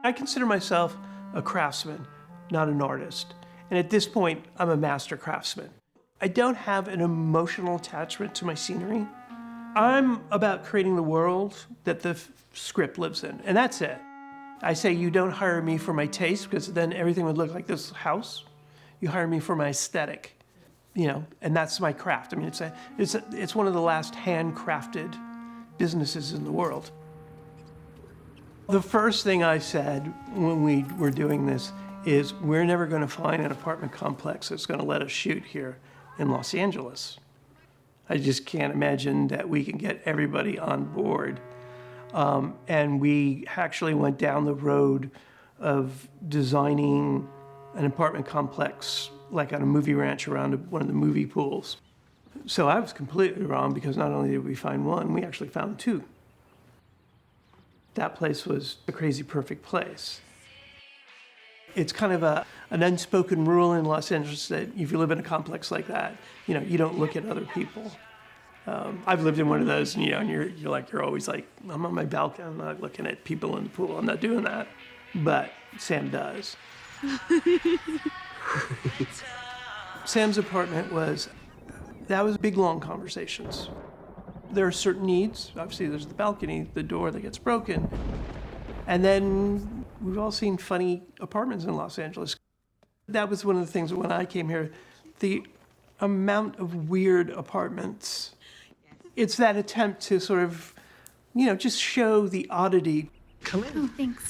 I consider myself a craftsman, not an artist. And at this point, I'm a master craftsman. I don't have an emotional attachment to my scenery. I'm about creating the world that the script lives in, and that's it. I say you don't hire me for my taste, because then everything would look like this house. You hire me for my aesthetic, and that's my craft. I mean, it's one of the last handcrafted businesses in the world. The first thing I said when we were doing this is we're never going to find an apartment complex that's going to let us shoot here in Los Angeles. I just can't imagine that we can get everybody on board. And we actually went down the road of designing an apartment complex like on a movie ranch around one of the movie pools. So I was completely wrong, because not only did we find one, we actually found two. That place was the crazy perfect place. It's kind of an unspoken rule in Los Angeles that if you live in a complex like that, you don't look at other people. I've lived in one of those, and you're always like, I'm on my balcony, I'm not looking at people in the pool, I'm not doing that. But Sam does. Sam's apartment was big, long conversations. There are certain needs. Obviously, there's the balcony, the door that gets broken. And then we've all seen funny apartments in Los Angeles. That was one of the things when I came here, the amount of weird apartments. It's that attempt to sort of, just show the oddity. Come in. Oh, thanks.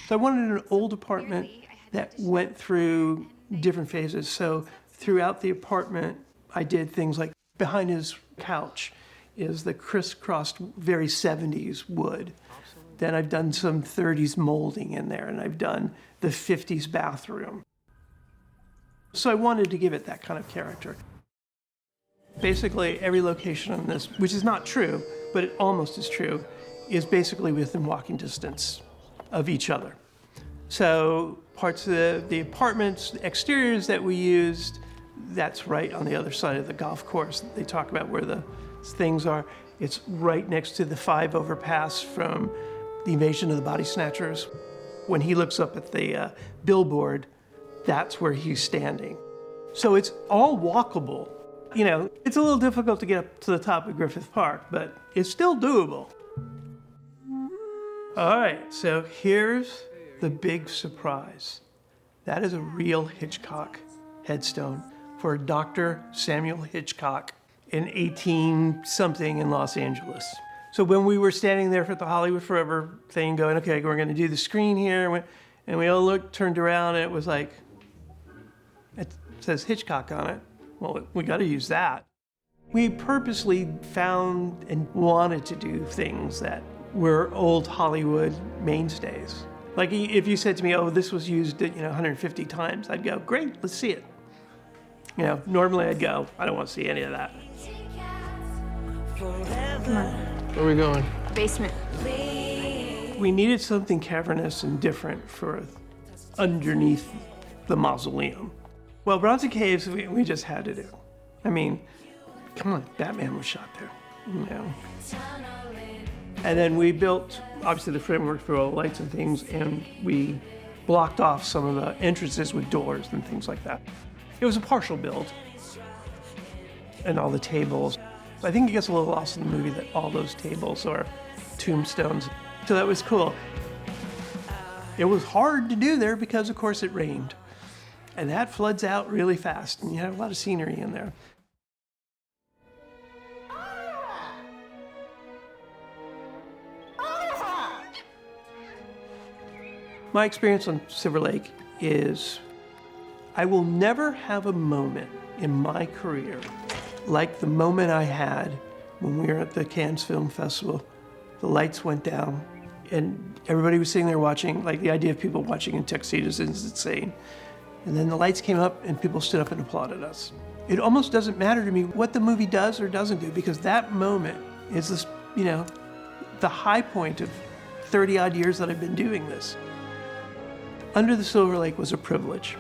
So I wanted an old apartment that went through different phases. So throughout the apartment, I did things like behind his couch is the crisscrossed, very 70s wood. Then I've done some 30s molding in there, and I've done the 50s bathroom. So I wanted to give it that kind of character. Basically, every location on this, which is not true, but it almost is true, is basically within walking distance of each other. So parts of the apartments, the exteriors that we used, that's right on the other side of the golf course. They talk about where the things are. It's right next to the 5 overpass from The Invasion of the Body Snatchers. When he looks up at the billboard, that's where he's standing. So it's all walkable. It's a little difficult to get up to the top of Griffith Park, but it's still doable. All right, so here's the big surprise. That is a real Hitchcock headstone for Dr. Samuel Hitchcock in 18-something in Los Angeles. So when we were standing there for the Hollywood Forever thing, going, okay, we're going to do the screen here, and we all turned around, and it was like, it says Hitchcock on it. Well, we got to use that. We purposely found and wanted to do things that were old Hollywood mainstays. Like if you said to me, oh, this was used 150 times, I'd go, great, let's see it. Normally I'd go, I don't want to see any of that. Come on. Where are we going? Basement. We needed something cavernous and different for underneath the mausoleum. Well, Bronson Caves, we just had to do. I mean, come on, Batman was shot there, And then we built, obviously, the framework for all the lights and things, and we blocked off some of the entrances with doors and things like that. It was a partial build, and all the tables. I think it gets a little lost in the movie that all those tables are tombstones. So that was cool. It was hard to do there because, of course, it rained. And that floods out really fast, and you have a lot of scenery in there. My experience on Silver Lake is I will never have a moment in my career like the moment I had when we were at the Cannes Film Festival. The lights went down, and everybody was sitting there watching. Like, the idea of people watching in tuxedos is insane. And then the lights came up, and people stood up and applauded us. It almost doesn't matter to me what the movie does or doesn't do, because that moment is this, the high point of 30-odd years that I've been doing this. Under the Silver Lake was a privilege.